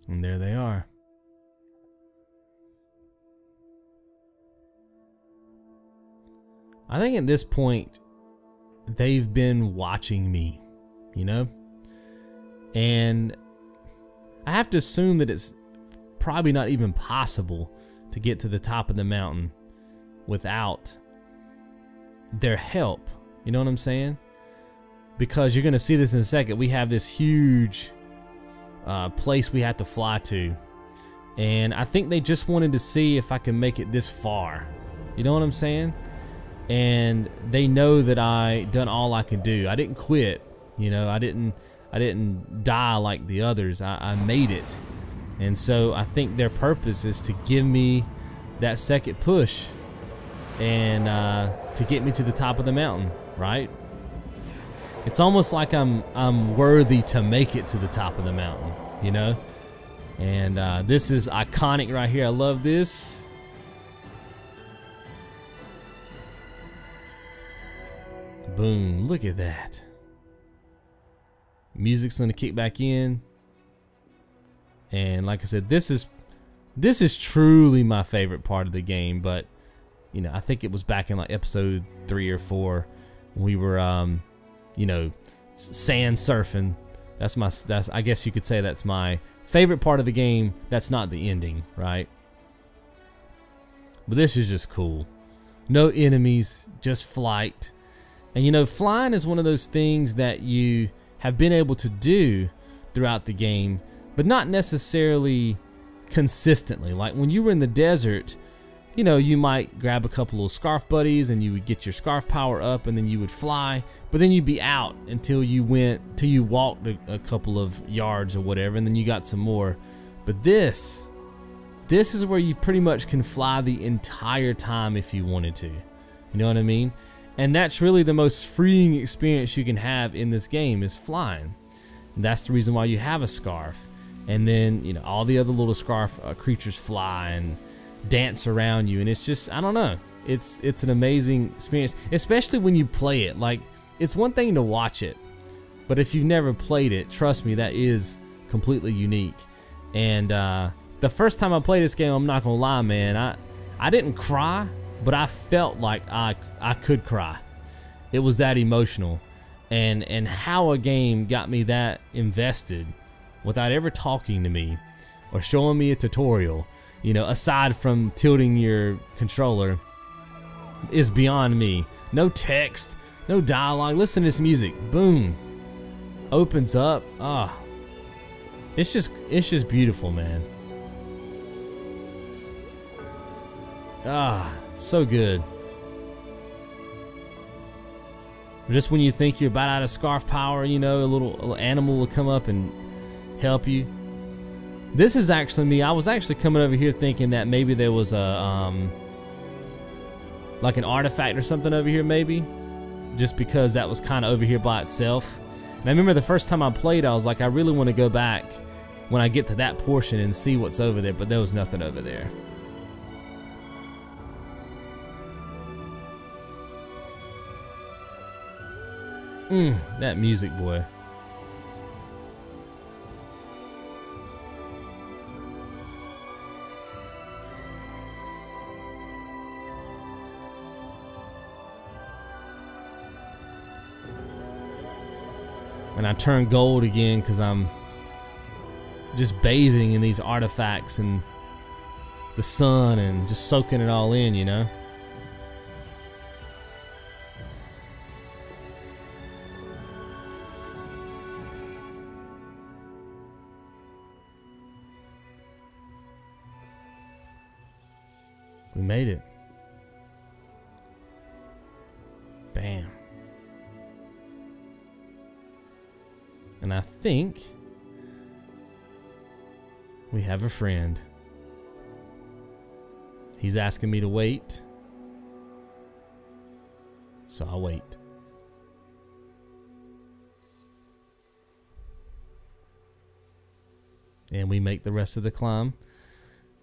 And there they are. I think at this point, they've been watching me, you know? And I have to assume that it's probably not even possible to get to the top of the mountain without their help. You know what I'm saying? Because you're going to see this in a second. We have this huge place we have to fly to. And I think they just wanted to see if I can make it this far. You know what I'm saying? And they know that I done all I can do. I didn't quit. You know, I didn't die like the others. I made it. And so I think their purpose is to give me that second push and to get me to the top of the mountain, right? It's almost like I'm worthy to make it to the top of the mountain, you know? And this is iconic right here. I love this. Boom, look at that. Music's gonna kick back in. And like I said, this is truly my favorite part of the game, but you know, I think it was back in like episode 3 or 4 we were you know, sand surfing. That's I guess you could say that's my favorite part of the game. That's not the ending, right? But this is just cool. No enemies, just flight. And you know, flying is one of those things that you have been able to do throughout the game, but not necessarily consistently. Like when you were in the desert, you know, you might grab a couple of scarf buddies and you would get your scarf power up and then you would fly, but then you'd be out until you walked a couple of yards or whatever, and then you got some more. But this is where you pretty much can fly the entire time if you wanted to. You know what I mean? And that's really the most freeing experience you can have in this game, is flying. And that's the reason why you have a scarf. And then, you know, all the other little scarf creatures fly and dance around you, and it's just, I don't know, it's an amazing experience, especially when you play it. Like, it's one thing to watch it, but if you've never played it, trust me, that is completely unique. And the first time I played this game, I'm not gonna lie, man, I didn't cry, but I felt like I could cry. It was that emotional. And how a game got me that invested without ever talking to me or showing me a tutorial, you know, aside from tilting your controller, is beyond me. No text, no dialogue. Listen to this music. Boom. Opens up. Ah. It's just beautiful, man. Ah, so good. Just when you think you're about out of scarf power, you know, a little animal will come up and help you. This is actually me. I was actually coming over here thinking that maybe there was a like an artifact or something over here, maybe, just because that was kind of over here by itself. And I remember the first time I played, I was like, I really want to go back when I get to that portion and see what's over there, but there was nothing over there. That music, boy. And I turn gold again because I'm just bathing in these artifacts and the sun and just soaking it all in, you know? We made it. Bam. And I think we have a friend. He's asking me to wait, so I'll wait. And we make the rest of the climb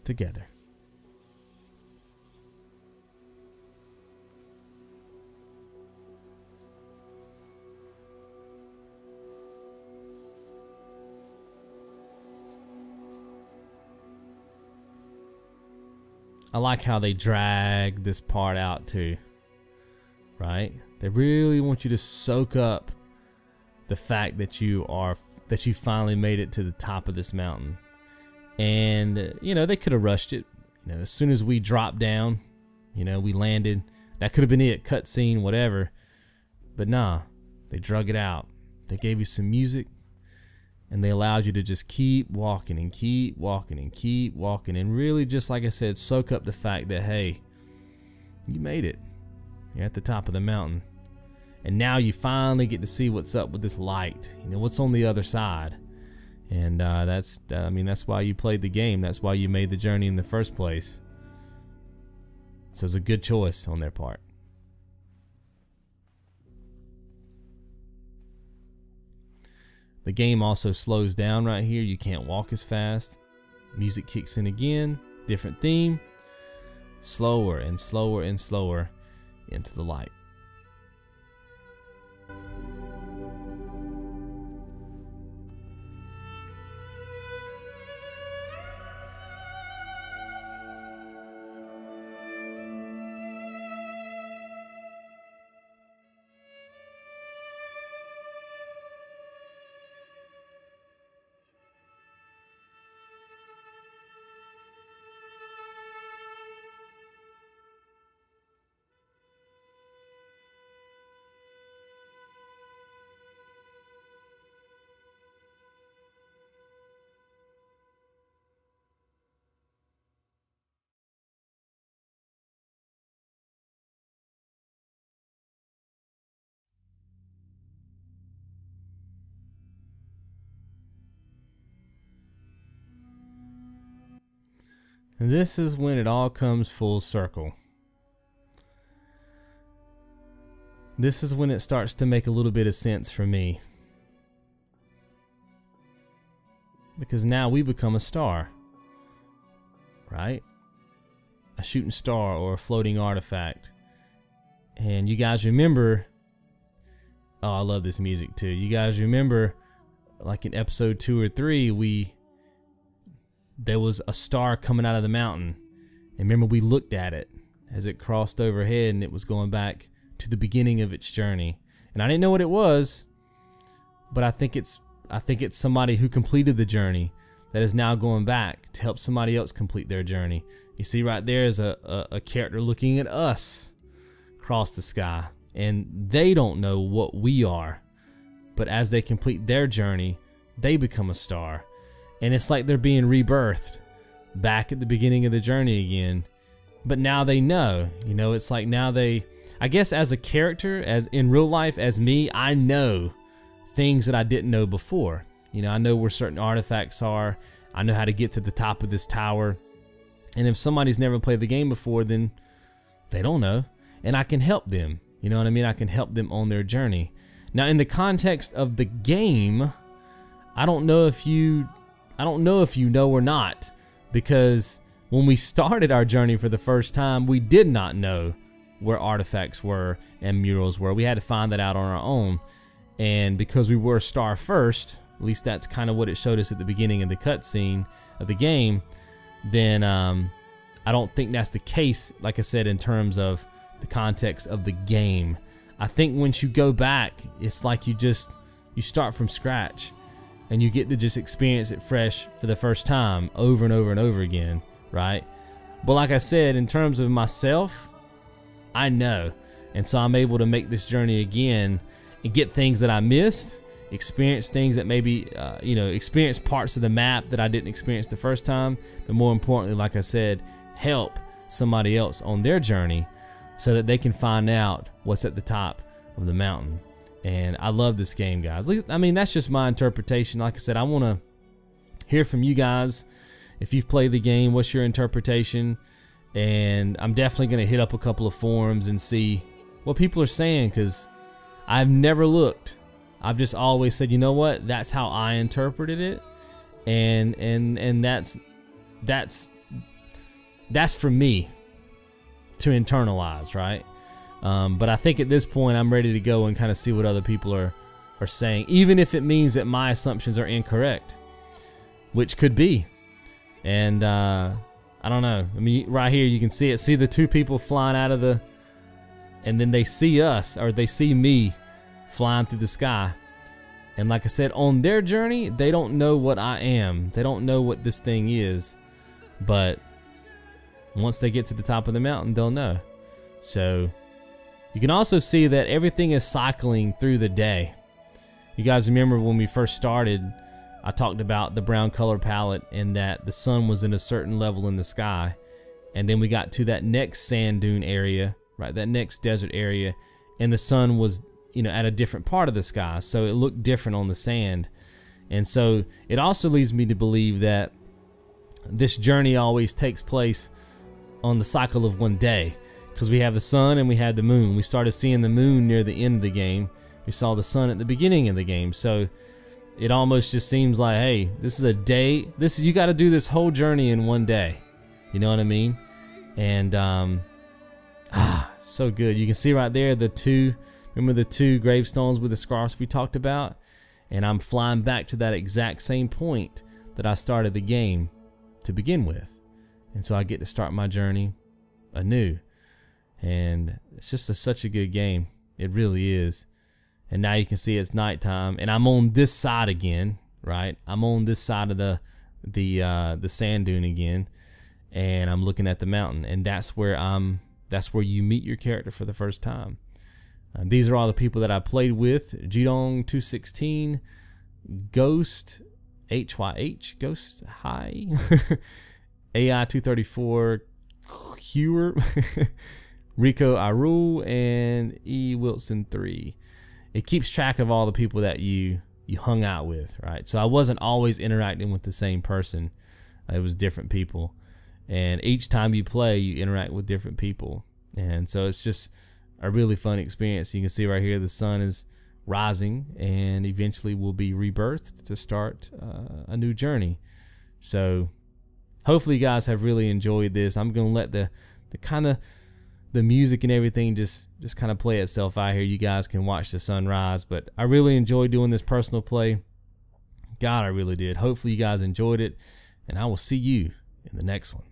together. I like how they drag this part out too, right? They really want you to soak up the fact that you finally made it to the top of this mountain. And you know, they could have rushed it. You know, as soon as we dropped down, you know, we landed. That could have been it, cutscene, whatever. But nah, they drug it out. They gave you some music, and they allowed you to just keep walking and keep walking and keep walking, and really, just like I said, soak up the fact that, hey, you made it. You're at the top of the mountain. And now you finally get to see what's up with this light. You know, what's on the other side. And that's why you played the game. That's why you made the journey in the first place. So it's a good choice on their part. The game also slows down right here. You can't walk as fast. Music kicks in again. Different theme. Slower and slower and slower into the light. And this is when it all comes full circle. This is when it starts to make a little bit of sense for me. Because now we become a star. Right? A shooting star or a floating artifact. And you guys remember... Oh, I love this music too. You guys remember, like in episode 2 or 3, there was a star coming out of the mountain. And remember, we looked at it as it crossed overhead, and it was going back to the beginning of its journey. And I didn't know what it was, but I think it's somebody who completed the journey that is now going back to help somebody else complete their journey. You see right there is a character looking at us across the sky, and they don't know what we are, but as they complete their journey, they become a star. And it's like they're being rebirthed back at the beginning of the journey again. But now they know, you know, it's like now I guess as a character, as in real life, as me, I know things that I didn't know before. You know, I know where certain artifacts are. I know how to get to the top of this tower. And if somebody's never played the game before, then they don't know. And I can help them. You know what I mean? I can help them on their journey. Now, in the context of the game, I don't know if you know or not, because when we started our journey for the first time, we did not know where artifacts were and murals were. We had to find that out on our own. And because we were a star first, at least that's kind of what it showed us at the beginning of the cutscene of the game, then I don't think that's the case, like I said, in terms of the context of the game. I think once you go back, it's like you start from scratch. And you get to just experience it fresh for the first time over and over and over again, right? But like I said, in terms of myself, I know. And so I'm able to make this journey again and get things that I missed, experience things that maybe, experience parts of the map that I didn't experience the first time. But more importantly, like I said, help somebody else on their journey so that they can find out what's at the top of the mountain. And I love this game, guys. I mean, that's just my interpretation. Like I said, I want to hear from you guys. If you've played the game, what's your interpretation? And I'm definitely going to hit up a couple of forums and see what people are saying, because I've never looked. I've just always said, you know what? That's how I interpreted it. And that's for me to internalize, right? But I think at this point I'm ready to go and kind of see what other people are saying, even if it means that my assumptions are incorrect, which could be. And I I don't know. I mean, right here you can see it. See the two people flying out of the, and then they see us, or they see me flying through the sky. And like I said, on their journey, they don't know what I am. They don't know what this thing is. But once they get to the top of the mountain, they'll know. So you can also see that everything is cycling through the day. You guys remember when we first started, I talked about the brown color palette and that the sun was in a certain level in the sky. And then we got to that next sand dune area, right? That next desert area, and the sun was, you know, at a different part of the sky, so it looked different on the sand. And so it also leads me to believe that this journey always takes place on the cycle of one day, because we have the sun and we have the moon. We started seeing the moon near the end of the game. We saw the sun at the beginning of the game. So it almost just seems like, hey, this is a day. You got to do this whole journey in one day. You know what I mean? And so good. You can see right there the two. Remember the two gravestones with the scarfs we talked about? And I'm flying back to that exact same point that I started the game to begin with. And so I get to start my journey anew. And it's just such a good game. It really is. And now you can see it's nighttime, and I'm on this side again, right? I'm on this side of the sand dune again, and I'm looking at the mountain, and that's where you meet your character for the first time. These are all the people that I played with: Jidong 216, Ghost HYH, Ghost High, AI 234, Hewer, Rico Arul, and E Wilson 3. It keeps track of all the people that you hung out with, right? So I wasn't always interacting with the same person. It was different people, and each time you play, you interact with different people, and so it's just a really fun experience. You can see right here the sun is rising, and eventually will be rebirthed to start a new journey. So hopefully you guys have really enjoyed this. I'm gonna let the kind of the music and everything just kind of play itself out here. You guys can watch the sunrise, but I really enjoyed doing this personal play. God, I really did. Hopefully you guys enjoyed it, and I will see you in the next one.